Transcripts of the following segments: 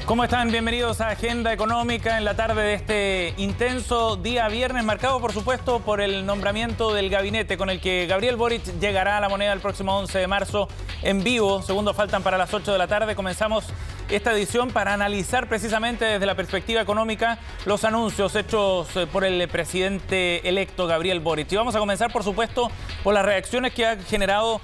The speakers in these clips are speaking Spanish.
¿Cómo están? Bienvenidos a Agenda Económica en la tarde de este intenso día viernes, marcado por supuesto por el nombramiento del gabinete con el que Gabriel Boric llegará a La Moneda el próximo 11 de marzo en vivo. Segundos faltan para las 8 de la tarde. Comenzamos esta edición para analizar precisamente desde la perspectiva económica los anuncios hechos por el presidente electo Gabriel Boric. Y vamos a comenzar por supuesto por las reacciones que ha generado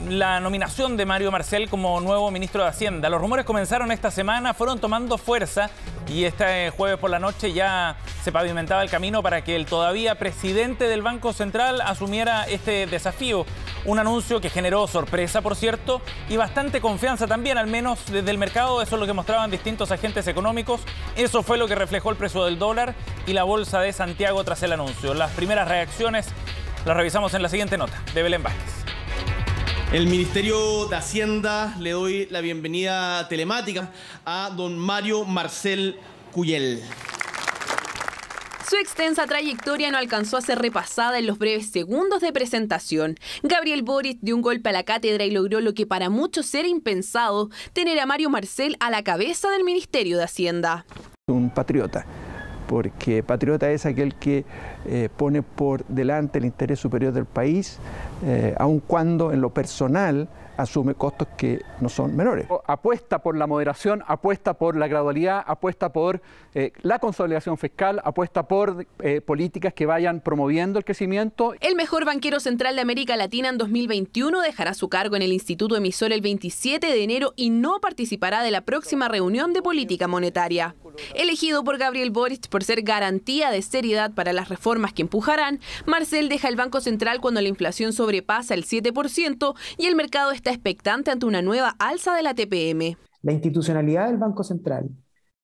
la nominación de Mario Marcel como nuevo ministro de Hacienda. Los rumores comenzaron esta semana, fueron tomando fuerza y este jueves por la noche ya se pavimentaba el camino para que el todavía presidente del Banco Central asumiera este desafío. Un anuncio que generó sorpresa, por cierto, y bastante confianza también, al menos desde el mercado. Eso es lo que mostraban distintos agentes económicos. Eso fue lo que reflejó el precio del dólar y la bolsa de Santiago tras el anuncio. Las primeras reacciones las revisamos en la siguiente nota de Belén Vázquez. El Ministerio de Hacienda le doy la bienvenida telemática a don Mario Marcel Cuyel. Su extensa trayectoria no alcanzó a ser repasada en los breves segundos de presentación. Gabriel Boric dio un golpe a la cátedra y logró lo que para muchos era impensado, tener a Mario Marcel a la cabeza del Ministerio de Hacienda. Un patriota, porque patriota es aquel que pone por delante el interés superior del país, aun cuando en lo personal asume costos que no son menores. Apuesta por la moderación, apuesta por la gradualidad, apuesta por la consolidación fiscal, apuesta por políticas que vayan promoviendo el crecimiento. El mejor banquero central de América Latina en 2021 dejará su cargo en el Instituto Emisor el 27 de enero y no participará de la próxima reunión de política monetaria. Elegido por Gabriel Boric por ser garantía de seriedad para las reformas que empujarán, Marcel deja el Banco Central cuando la inflación sobrepasa el 7% y el mercado está expectante ante una nueva alza de la TPM. La institucionalidad del Banco Central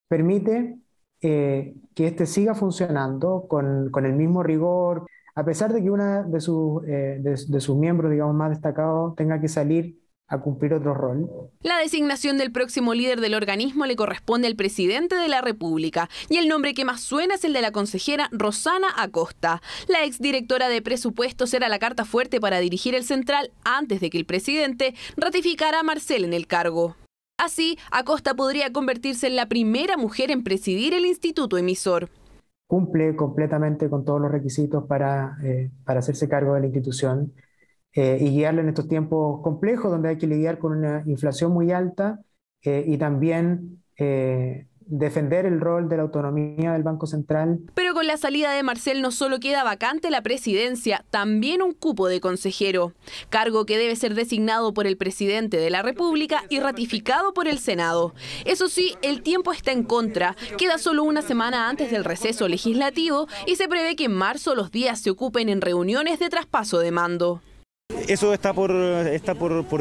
permite que éste siga funcionando con el mismo rigor, a pesar de que una de sus miembros, digamos, más destacados tenga que salir a cumplir otro rol. La designación del próximo líder del organismo le corresponde al presidente de la República y el nombre que más suena es el de la consejera Rosana Acosta. La exdirectora de presupuestos será la carta fuerte para dirigir el central antes de que el presidente ratificara a Marcel en el cargo. Así, Acosta podría convertirse en la primera mujer en presidir el Instituto Emisor. Cumple completamente con todos los requisitos para hacerse cargo de la institución. Y guiarla en estos tiempos complejos donde hay que lidiar con una inflación muy alta y también defender el rol de la autonomía del Banco Central. Pero con la salida de Marcel no solo queda vacante la presidencia, también un cupo de consejero, cargo que debe ser designado por el presidente de la República y ratificado por el Senado. Eso sí, el tiempo está en contra, queda solo una semana antes del receso legislativo y se prevé que en marzo los días se ocupen en reuniones de traspaso de mando. Eso está por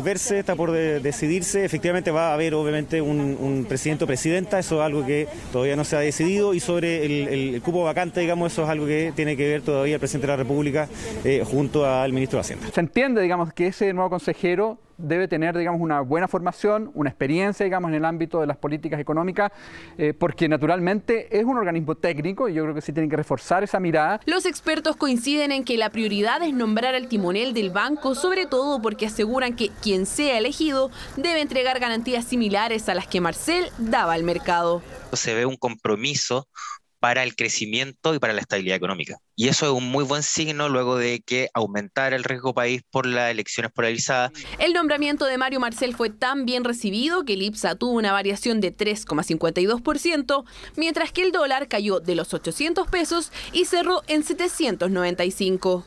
verse, está por decidirse. Efectivamente va a haber obviamente un presidente o presidenta, eso es algo que todavía no se ha decidido, y sobre el cupo vacante, digamos, eso es algo que tiene que ver todavía el presidente de la República junto al ministro de Hacienda. Se entiende, digamos, que ese nuevo consejero debe tener, digamos, una buena formación, una experiencia, digamos, en el ámbito de las políticas económicas, porque naturalmente es un organismo técnico y yo creo que sí tienen que reforzar esa mirada. Los expertos coinciden en que la prioridad es nombrar al timonel del banco, sobre todo porque aseguran que quien sea elegido debe entregar garantías similares a las que Marcel daba al mercado. Se ve un compromiso para el crecimiento y para la estabilidad económica. Y eso es un muy buen signo luego de que aumentara el riesgo país por las elecciones polarizadas. El nombramiento de Mario Marcel fue tan bien recibido que el IPSA tuvo una variación de 3,52%, mientras que el dólar cayó de los 800 pesos y cerró en 795.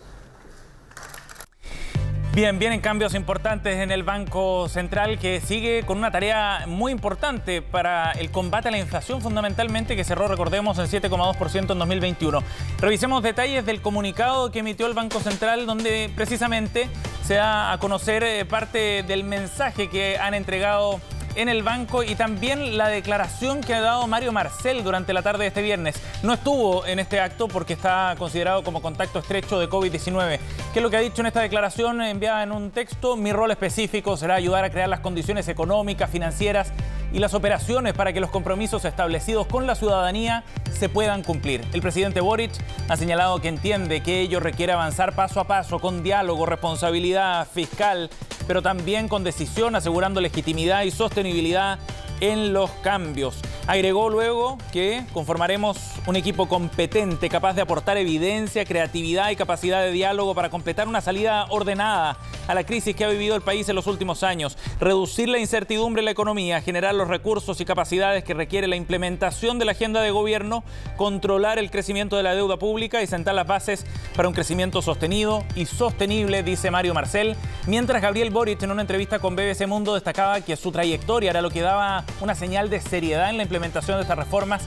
Bien, vienen cambios importantes en el Banco Central, que sigue con una tarea muy importante para el combate a la inflación, fundamentalmente, que cerró, recordemos, en 7,2% en 2021. Revisemos detalles del comunicado que emitió el Banco Central, donde precisamente se da a conocer parte del mensaje que han entregado en el banco y también la declaración que ha dado Mario Marcel durante la tarde de este viernes. No estuvo en este acto porque está considerado como contacto estrecho de COVID-19. ¿Qué es lo que ha dicho en esta declaración enviada en un texto? Mi rol específico será ayudar a crear las condiciones económicas, financieras y las operaciones para que los compromisos establecidos con la ciudadanía se puedan cumplir. El presidente Boric ha señalado que entiende que ello requiere avanzar paso a paso con diálogo, responsabilidad fiscal, pero también con decisión, asegurando legitimidad y sostenibilidad en los cambios. Agregó luego que conformaremos un equipo competente, capaz de aportar evidencia, creatividad y capacidad de diálogo para completar una salida ordenada a la crisis que ha vivido el país en los últimos años, reducir la incertidumbre en la economía, generar los recursos y capacidades que requiere la implementación de la agenda de gobierno, controlar el crecimiento de la deuda pública y sentar las bases para un crecimiento sostenido y sostenible, dice Mario Marcel, mientras Gabriel Boric en una entrevista con BBC Mundo destacaba que su trayectoria era lo que daba una señal de seriedad en la implementación de estas reformas.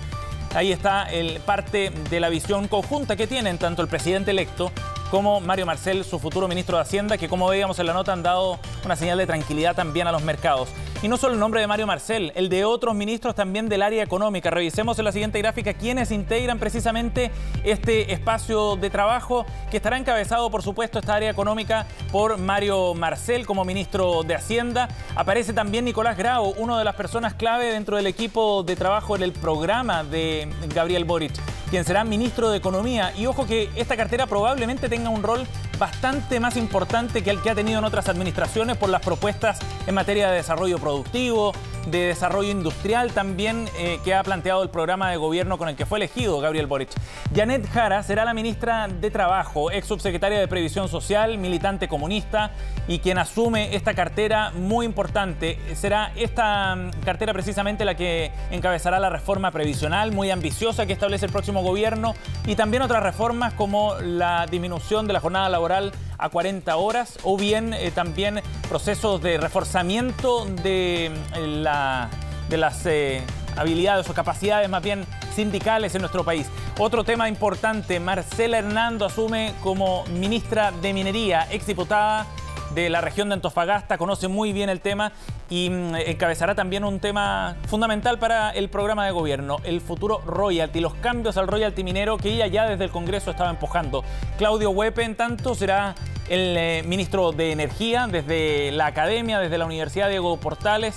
Ahí está parte de la visión conjunta que tienen tanto el presidente electo como Mario Marcel, su futuro ministro de Hacienda, que como veíamos en la nota han dado una señal de tranquilidad también a los mercados. Y no solo el nombre de Mario Marcel, el de otros ministros también del área económica. Revisemos en la siguiente gráfica quiénes integran precisamente este espacio de trabajo que estará encabezado, por supuesto, esta área económica por Mario Marcel como ministro de Hacienda. Aparece también Nicolás Grau, una de las personas clave dentro del equipo de trabajo en el programa de Gabriel Boric, quien será ministro de Economía. Y ojo que esta cartera probablemente tenga un rol bastante más importante que el que ha tenido en otras administraciones por las propuestas en materia de desarrollo productivo, de desarrollo industrial también que ha planteado el programa de gobierno con el que fue elegido Gabriel Boric. Janet Jara será la ministra de Trabajo, ex subsecretaria de Previsión Social, militante comunista y quien asume esta cartera muy importante. Será esta cartera precisamente la que encabezará la reforma previsional muy ambiciosa que establece el próximo gobierno y también otras reformas como la disminución de la jornada laboral a 40 horas o bien también procesos de reforzamiento de las habilidades o capacidades más bien sindicales en nuestro país. Otro tema importante, Marcela Hernando asume como ministra de Minería, exdiputada de la región de Antofagasta, conoce muy bien el tema y encabezará también un tema fundamental para el programa de gobierno, el futuro royalty, los cambios al royalty minero que ella ya desde el Congreso estaba empujando. Claudio Huepe, en tanto, será el ministro de Energía desde la Academia, desde la Universidad Diego Portales.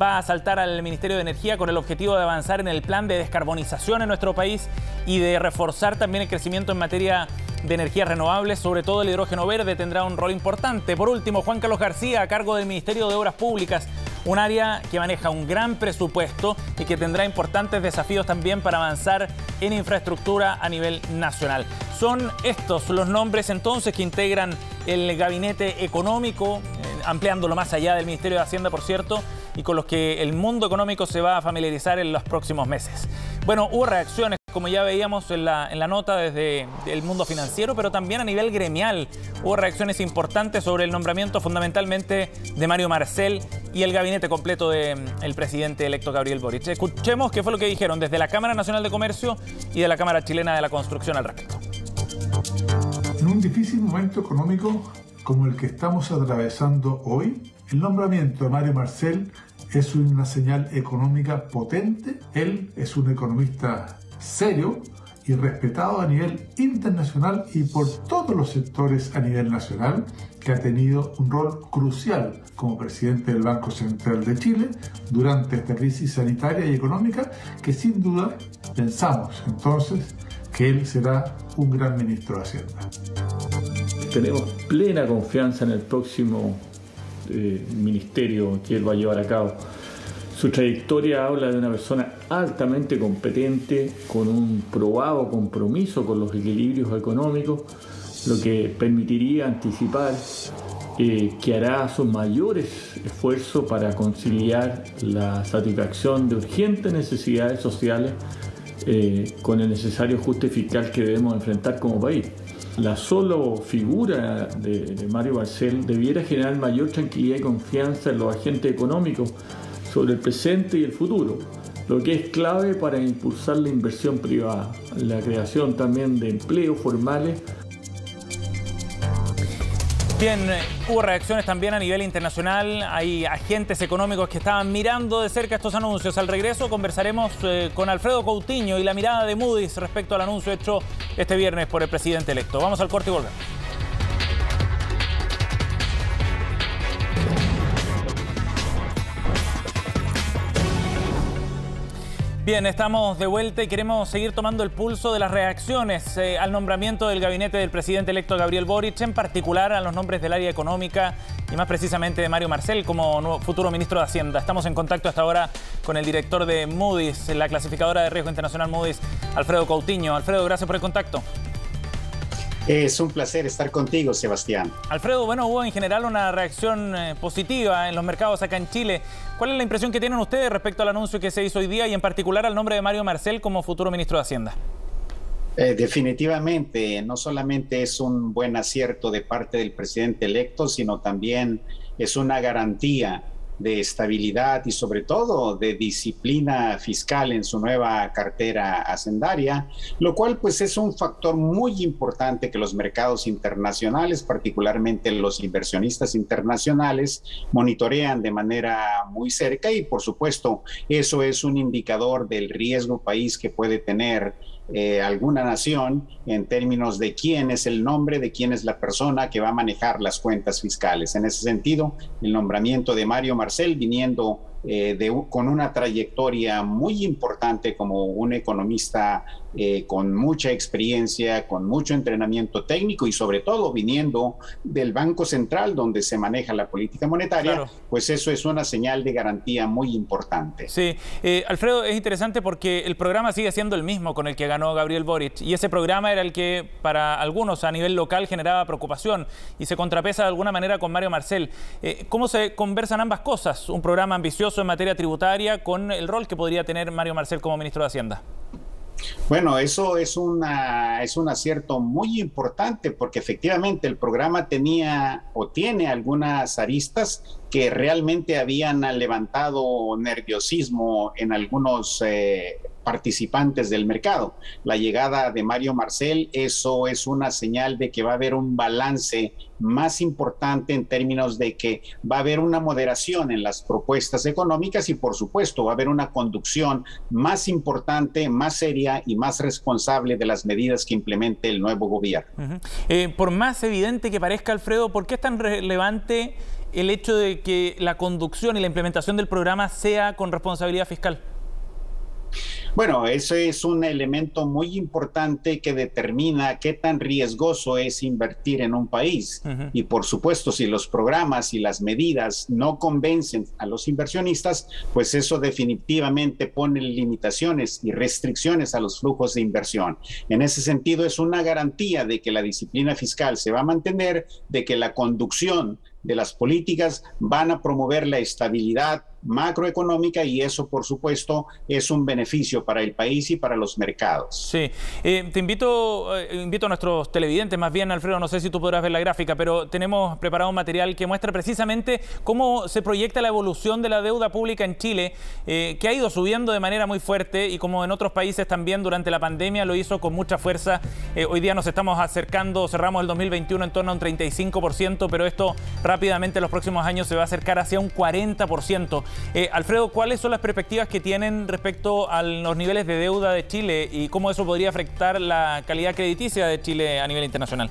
Va a saltar al Ministerio de Energía con el objetivo de avanzar en el plan de descarbonización en nuestro país y de reforzar también el crecimiento en materia de energías renovables, sobre todo el hidrógeno verde tendrá un rol importante. Por último, Juan Carlos García a cargo del Ministerio de Obras Públicas, un área que maneja un gran presupuesto y que tendrá importantes desafíos también para avanzar en infraestructura a nivel nacional. Son estos los nombres entonces que integran el gabinete económico, ampliándolo más allá del Ministerio de Hacienda, por cierto, y con los que el mundo económico se va a familiarizar en los próximos meses. Bueno, hubo reacciones, como ya veíamos en la nota desde el mundo financiero, pero también a nivel gremial. Hubo reacciones importantes sobre el nombramiento fundamentalmente de Mario Marcel y el gabinete completo del presidente electo Gabriel Boric. Escuchemos qué fue lo que dijeron desde la Cámara Nacional de Comercio y de la Cámara Chilena de la Construcción al respecto. En un difícil momento económico como el que estamos atravesando hoy, el nombramiento de Mario Marcel es una señal económica potente. Él es un economista serio y respetado a nivel internacional y por todos los sectores a nivel nacional, que ha tenido un rol crucial como presidente del Banco Central de Chile durante esta crisis sanitaria y económica, que sin duda pensamos entonces que él será un gran ministro de Hacienda. Tenemos plena confianza en el próximo ministerio que él va a llevar a cabo. Su trayectoria habla de una persona altamente competente, con un probado compromiso con los equilibrios económicos, lo que permitiría anticipar que hará sus mayores esfuerzos para conciliar la satisfacción de urgentes necesidades sociales con el necesario ajuste fiscal que debemos enfrentar como país. La sola figura de Mario Marcel debiera generar mayor tranquilidad y confianza en los agentes económicos sobre el presente y el futuro, lo que es clave para impulsar la inversión privada, la creación también de empleos formales. Bien, hubo reacciones también a nivel internacional. Hay agentes económicos que estaban mirando de cerca estos anuncios. Al regreso conversaremos con Alfredo Coutinho y la mirada de Moody's respecto al anuncio hecho este viernes por el presidente electo. Vamos al corte y volvemos. Bien, estamos de vuelta y queremos seguir tomando el pulso de las reacciones al nombramiento del gabinete del presidente electo Gabriel Boric, en particular a los nombres del área económica y más precisamente de Mario Marcel como futuro ministro de Hacienda. Estamos en contacto hasta ahora con el director de Moody's, la clasificadora de riesgo internacional Moody's, Alfredo Coutinho. Alfredo, gracias por el contacto. Es un placer estar contigo, Sebastián. Alfredo, bueno, hubo en general una reacción positiva en los mercados acá en Chile. ¿Cuál es la impresión que tienen ustedes respecto al anuncio que se hizo hoy día y en particular al nombre de Mario Marcel como futuro ministro de Hacienda? Definitivamente, no solamente es un buen acierto de parte del presidente electo, sino también es una garantía de estabilidad y sobre todo de disciplina fiscal en su nueva cartera hacendaria, lo cual pues es un factor muy importante que los mercados internacionales, particularmente los inversionistas internacionales, monitorean de manera muy cerca y por supuesto eso es un indicador del riesgo país que puede tener alguna nación en términos de quién es el nombre, de quién es la persona que va a manejar las cuentas fiscales. En ese sentido, el nombramiento de Mario Marcel, viniendo con una trayectoria muy importante como un economista con mucha experiencia, con mucho entrenamiento técnico y sobre todo viniendo del Banco Central donde se maneja la política monetaria, claro. Pues eso es una señal de garantía muy importante. Sí, Alfredo, es interesante porque el programa sigue siendo el mismo con el que ganó Gabriel Boric y ese programa era el que para algunos a nivel local generaba preocupación y se contrapesa de alguna manera con Mario Marcel. ¿Cómo se conversan ambas cosas? Un programa ambicioso en materia tributaria con el rol que podría tener Mario Marcel como ministro de Hacienda. Bueno, eso es un acierto muy importante porque efectivamente el programa tenía o tiene algunas aristas que realmente habían levantado nerviosismo en algunos participantes del mercado. La llegada de Mario Marcel, eso es una señal de que va a haber un balance más importante en términos de que va a haber una moderación en las propuestas económicas y por supuesto va a haber una conducción más importante, más seria y más responsable de las medidas que implemente el nuevo gobierno. Por más evidente que parezca, Alfredo, ¿por qué es tan relevante el hecho de que la conducción y la implementación del programa sea con responsabilidad fiscal? Bueno, eso es un elemento muy importante que determina qué tan riesgoso es invertir en un país. Y por supuesto, si los programas y las medidas no convencen a los inversionistas, pues eso definitivamente pone limitaciones y restricciones a los flujos de inversión. En ese sentido, es una garantía de que la disciplina fiscal se va a mantener, de que la conducción de las políticas van a promover la estabilidad macroeconómica y eso, por supuesto, es un beneficio para el país y para los mercados. Sí, te invito a nuestros televidentes, más bien, Alfredo, no sé si tú podrás ver la gráfica, pero tenemos preparado un material que muestra precisamente cómo se proyecta la evolución de la deuda pública en Chile, que ha ido subiendo de manera muy fuerte y como en otros países también durante la pandemia lo hizo con mucha fuerza. Hoy día nos estamos acercando, cerramos el 2021 en torno a un 35%, pero esto rápidamente en los próximos años se va a acercar hacia un 40%. Alfredo, ¿cuáles son las perspectivas que tienen respecto a los niveles de deuda de Chile y cómo eso podría afectar la calidad crediticia de Chile a nivel internacional?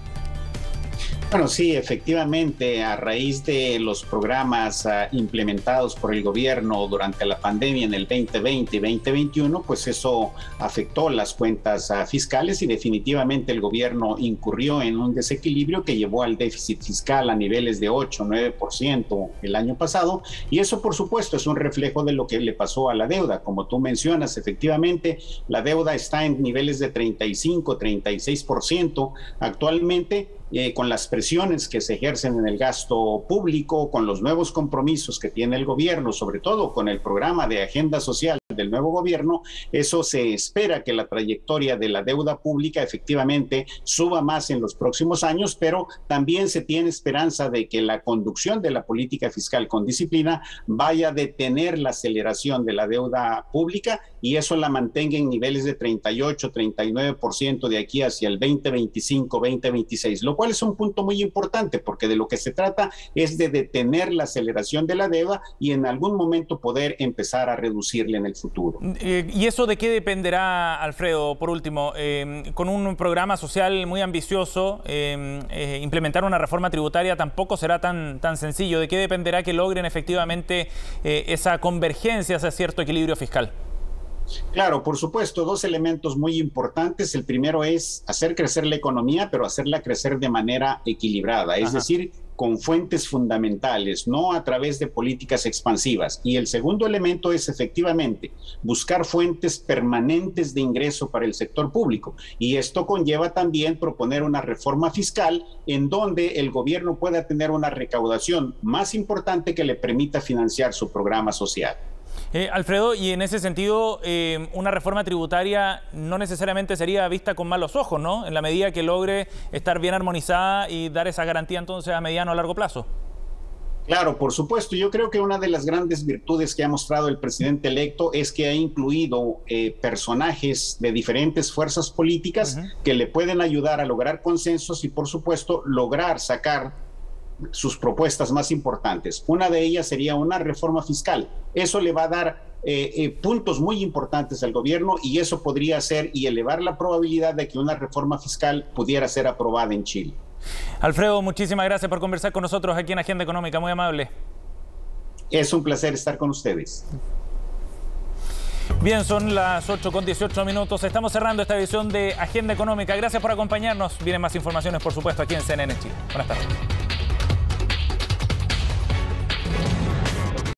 Bueno, sí, efectivamente, a raíz de los programas implementados por el gobierno durante la pandemia en el 2020 y 2021, pues eso afectó las cuentas fiscales y definitivamente el gobierno incurrió en un desequilibrio que llevó al déficit fiscal a niveles de 8-9% el año pasado y eso por supuesto es un reflejo de lo que le pasó a la deuda. Como tú mencionas, efectivamente la deuda está en niveles de 35-36% actualmente. Con las presiones que se ejercen en el gasto público, con los nuevos compromisos que tiene el gobierno, sobre todo con el programa de agenda social del nuevo gobierno, eso se espera que la trayectoria de la deuda pública efectivamente suba más en los próximos años, pero también se tiene esperanza de que la conducción de la política fiscal con disciplina vaya a detener la aceleración de la deuda pública y eso la mantenga en niveles de 38-39% de aquí hacia el 2025-2026, lo cual es un punto muy importante porque de lo que se trata es de detener la aceleración de la deuda y en algún momento poder empezar a reducirla en el futuro. ¿Y eso de qué dependerá, Alfredo, por último? Con un programa social muy ambicioso, implementar una reforma tributaria tampoco será tan sencillo. ¿De qué dependerá que logren efectivamente esa convergencia hacia cierto equilibrio fiscal? Claro, por supuesto, dos elementos muy importantes. El primero es hacer crecer la economía, pero hacerla crecer de manera equilibrada, es decir, con fuentes fundamentales, no a través de políticas expansivas. Y el segundo elemento es efectivamente buscar fuentes permanentes de ingreso para el sector público. Y esto conlleva también proponer una reforma fiscal en donde el gobierno pueda tener una recaudación más importante que le permita financiar su programa social. Alfredo, y en ese sentido, una reforma tributaria no necesariamente sería vista con malos ojos, ¿no? En la medida que logre estar bien armonizada y dar esa garantía entonces a mediano o largo plazo. Claro, por supuesto. Yo creo que una de las grandes virtudes que ha mostrado el presidente electo es que ha incluido personajes de diferentes fuerzas políticas que le pueden ayudar a lograr consensos y, por supuesto, lograr sacar sus propuestas más importantes. Una de ellas sería una reforma fiscal. Eso le va a dar puntos muy importantes al gobierno y eso podría ser y elevar la probabilidad de que una reforma fiscal pudiera ser aprobada en Chile. Alfredo, muchísimas gracias por conversar con nosotros aquí en Agenda Económica, muy amable. Es un placer estar con ustedes. Bien, son las 8:18. Estamos cerrando esta edición de Agenda Económica. Gracias por acompañarnos. Vienen más informaciones, por supuesto, aquí en CNN Chile. Buenas tardes.